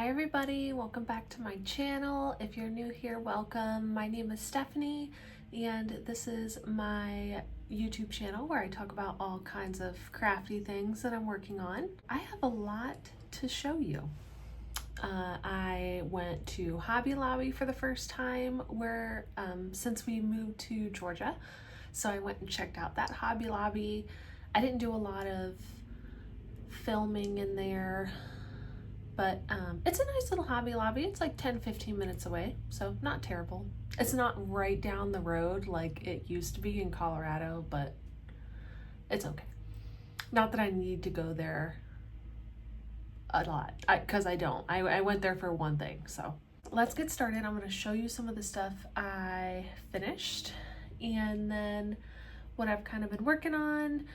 Hi everybody, welcome back to my channel. If you're new here, welcome. My name is Stephanie and this is my YouTube channel where I talk about all kinds of crafty things that I'm working on. I have a lot to show you. I went to Hobby Lobby for the first time since we moved to Georgia. So I went and checked out that Hobby Lobby. I didn't do a lot of filming in there, but it's a nice little Hobby Lobby. It's like 10-15 minutes away, so not terrible. It's not right down the road like it used to be in Colorado, but it's okay. Not that I need to go there a lot, because I don't. I went there for one thing, so. Let's get started. I'm gonna show you some of the stuff I finished and then what I've kind of been working on.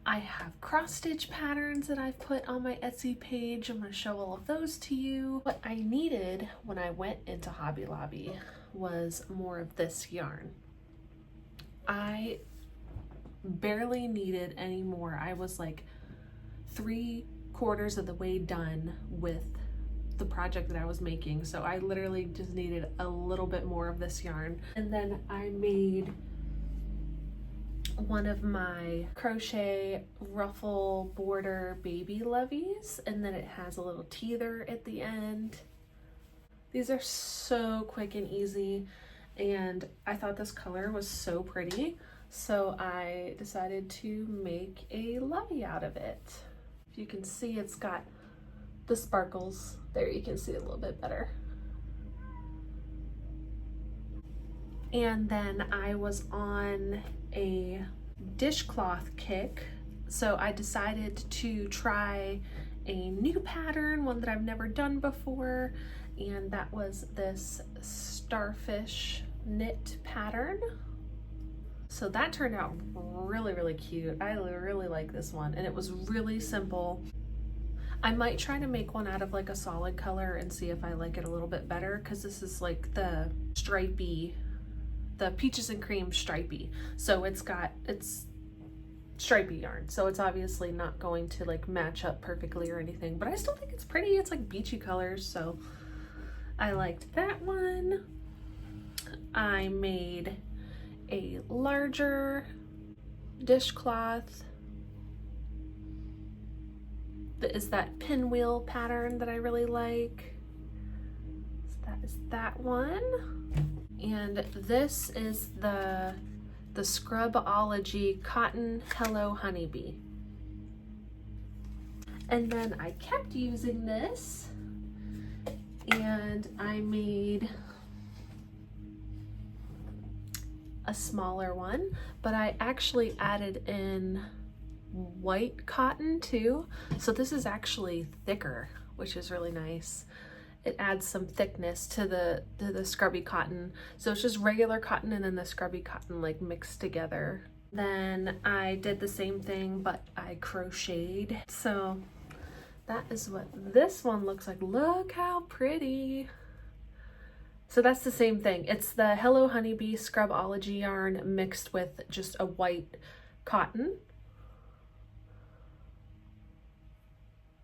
I have cross stitch patterns that I've put on my Etsy page. I'm going to show all of those to you. What I needed when I went into Hobby Lobby was more of this yarn. I barely needed any more. I was like 3/4 of the way done with the project that I was making. So I literally just needed a little bit more of this yarn. And then I made one of my crochet ruffle border baby Loveys, and then it has a little teether at the end. These are so quick and easy, and I thought this color was so pretty, so I decided to make a Lovey out of it. If you can see, it's got the sparkles there. You can see it a little bit better. And then I was on a dishcloth kick, so I decided to try a new pattern, one that I've never done before, and that was this starfish knit pattern. So that turned out really cute. I really like this one, and it was really simple. I might try to make one out of like a solid color and see if I like it a little bit better, because this is like the stripy, the peaches and cream stripy, so it's stripy yarn, so it's obviously not going to like match up perfectly or anything, but I still think it's pretty. It's like beachy colors, so I liked that one. I made a larger dishcloth that is that pinwheel pattern that I really like. So that is that one. And this is the Scrubology Cotton Hello Honeybee. And then I kept using this, and I made a smaller one, but I actually added in white cotton too. So this is actually thicker, which is really nice. It adds some thickness to the scrubby cotton. So it's just regular cotton and then the scrubby cotton like mixed together. Then I did the same thing, but I crocheted. So that is what this one looks like. Look how pretty. So that's the same thing. It's the Hello Honeybee Scrubology yarn mixed with just a white cotton.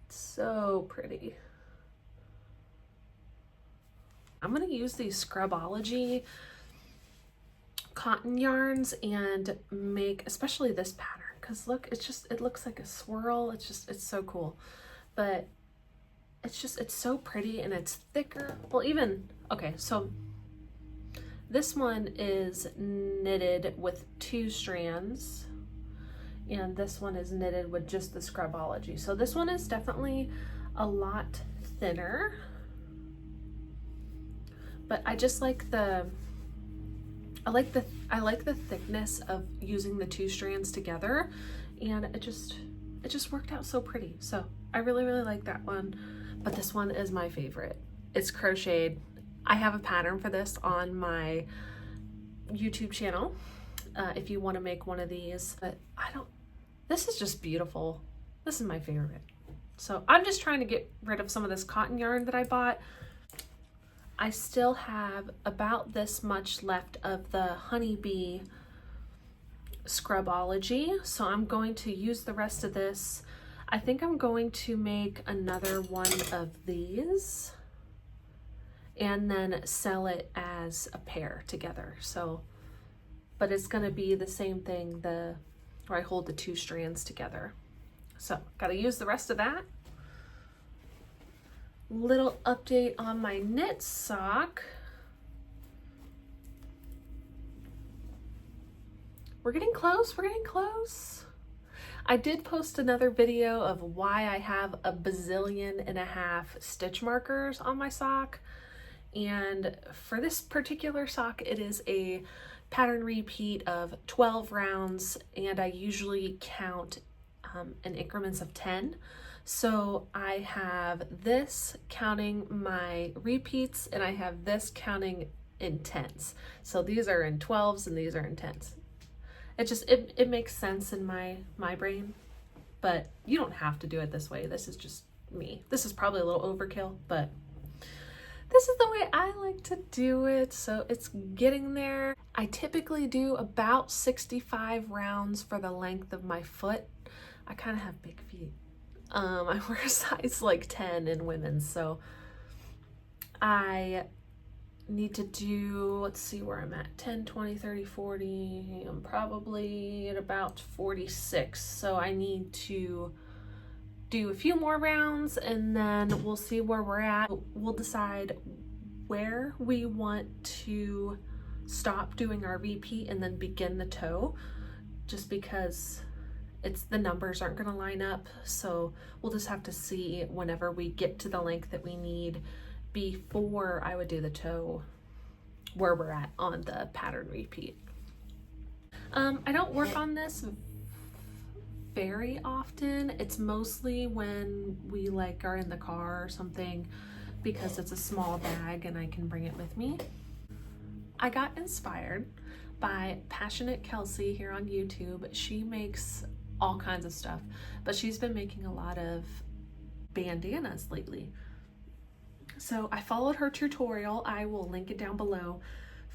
So pretty. I'm going to use these Scrubology cotton yarns and make especially this pattern, because look, it looks like a swirl. It's so cool, but it's so pretty and it's thicker. Well, okay, so this one is knitted with 2 strands and this one is knitted with just the Scrubology. So this one is definitely a lot thinner. But I just like I like the thickness of using the 2 strands together, and it just worked out so pretty. So I really like that one, but this one is my favorite. It's crocheted. I have a pattern for this on my YouTube channel if you want to make one of these, but this is just beautiful. This is my favorite. So I'm just trying to get rid of some of this cotton yarn that I bought. I still have about this much left of the Honeybee Scrubology, so I'm going to use the rest of this. I think I'm going to make another one of these. and then sell it as a pair together. So, but it's gonna be the same thing, where I hold the 2 strands together. So gotta use the rest of that. Little update on my knit sock. We're getting close, we're getting close. I did post another video of why I have a bazillion and a half stitch markers on my sock. And for this particular sock, it is a pattern repeat of 12 rounds, and I usually count in increments of 10. So I have this counting my repeats, and I have this counting in 10s. So these are in 12s and these are in 10s. It makes sense in my brain, but you don't have to do it this way. This is just me. This is probably a little overkill, but this is the way I like to do it, so it's getting there. I typically do about 65 rounds for the length of my foot. I kind of have big feet. I wear a size like 10 in women's, so I need to do, let's see where I'm at, 10, 20, 30, 40, I'm probably at about 46, so I need to do a few more rounds and then we'll see where we're at. We'll decide where we want to stop doing our repeat and then begin the toe, just because the numbers aren't going to line up, so we'll just have to see whenever we get to the length that we need before I would do the toe where we're at on the pattern repeat. I don't work on this very often. It's mostly when we like are in the car or something, because it's a small bag and I can bring it with me. I got inspired by Passionate Kelsie here on YouTube. She makes all kinds of stuff, but she's been making a lot of bandanas lately. So I followed her tutorial. I will link it down below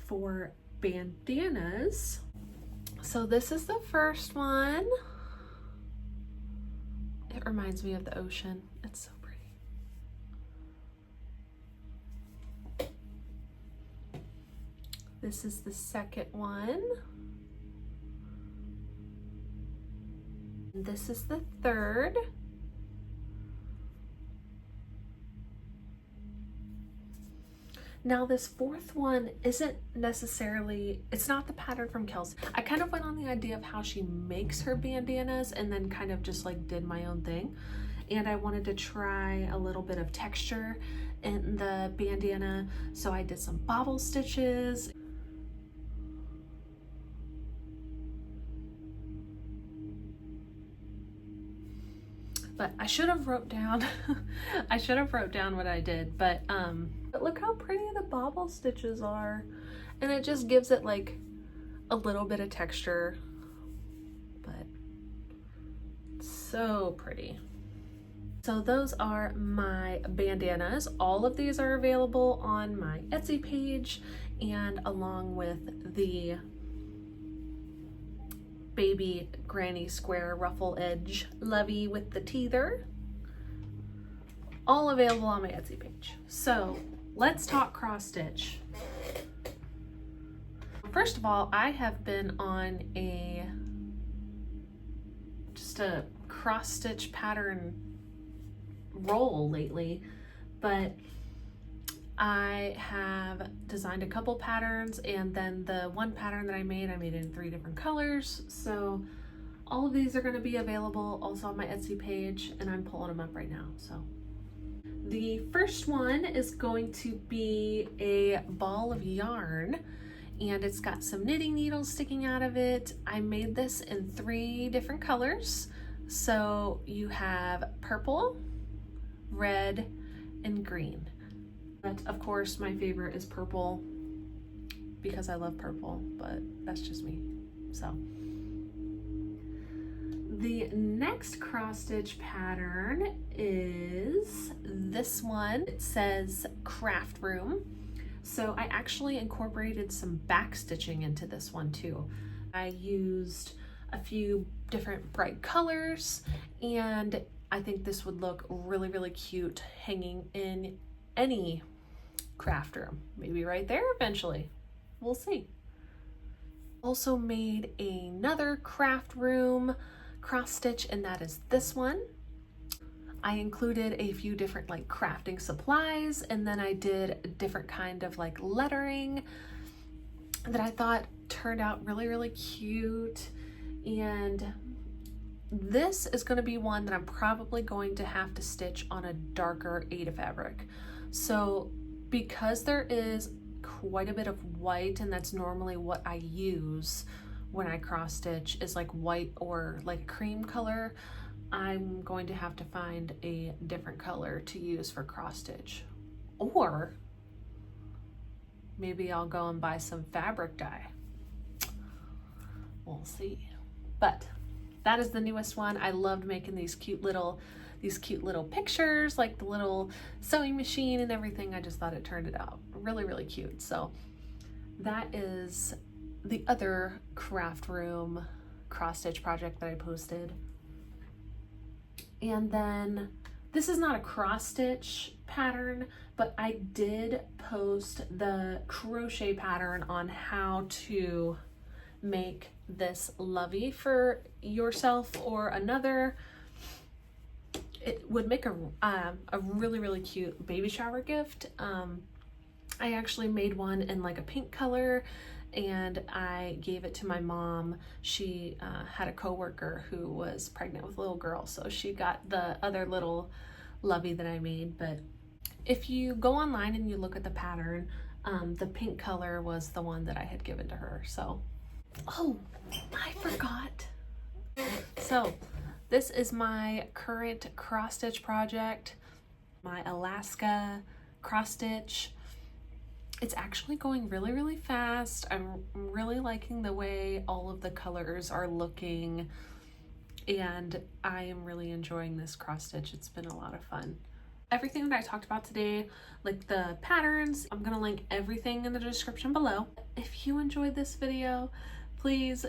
for bandanas. So this is the first one. It reminds me of the ocean. It's so pretty. This is the second one. And this is the third. Now this fourth one isn't necessarily, it's not the pattern from Kelsie. I kind of went on the idea of how she makes her bandanas and then kind of just like did my own thing. And I wanted to try a little bit of texture in the bandana. So I did some bobble stitches. But I should have wrote down, I should have wrote down what I did, but look how pretty the bobble stitches are. And it just gives it like a little bit of texture, but so pretty. So those are my bandanas. All of these are available on my Etsy page, and along with the baby granny square ruffle edge Lovey with the teether, all available on my Etsy page. So let's talk cross stitch. First of all, I have been on just a cross stitch pattern roll lately, but I have designed a couple patterns, and then the one pattern that I made in 3 different colors. So all of these are going to be available also on my Etsy page, and I'm pulling them up right now. So the first one is going to be a ball of yarn, and it's got some knitting needles sticking out of it. I made this in 3 different colors. So you have purple, red, and green. But of course my favorite is purple because I love purple, but that's just me. So the next cross stitch pattern is this one. It says craft room. So I actually incorporated some back stitching into this one too. I used a few different bright colors, and I think this would look really, really cute hanging in any craft room. Maybe right there eventually. We'll see. Also made another craft room cross stitch, and that is this one. I included a few different like crafting supplies, and then I did a different kind of like lettering that I thought turned out really, really cute. And this is going to be one that I'm probably going to have to stitch on a darker Aida fabric. So because there is quite a bit of white, and that's normally what I use when I cross stitch, is like white or like cream color, I'm going to have to find a different color to use for cross stitch. Or maybe I'll go and buy some fabric dye. We'll see. But that is the newest one. I loved making these cute little pictures, like the little sewing machine and everything. I just thought it turned it out really, really cute. So that is the other craft room cross stitch project that I posted. And then this is not a cross stitch pattern, but I did post the crochet pattern on how to make this Lovey for yourself or another. It would make a really, really cute baby shower gift. I actually made one in like a pink color, and I gave it to my mom. She had a coworker who was pregnant with a little girl, so she got the other little Lovey that I made. But if you go online and you look at the pattern, the pink color was the one that I had given to her. So, oh, I forgot. So this is my current cross stitch project, my Alaska cross stitch. It's actually going really, really fast. I'm really liking the way all of the colors are looking, and I am really enjoying this cross stitch. It's been a lot of fun. Everything that I talked about today, like the patterns, I'm gonna link everything in the description below. If you enjoyed this video, please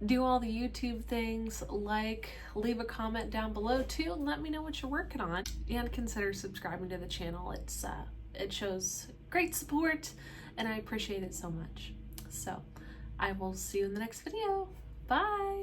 do all the YouTube things, like, leave a comment down below too, and let me know what you're working on, and consider subscribing to the channel. It shows great support, and I appreciate it so much. So I will see you in the next video. Bye.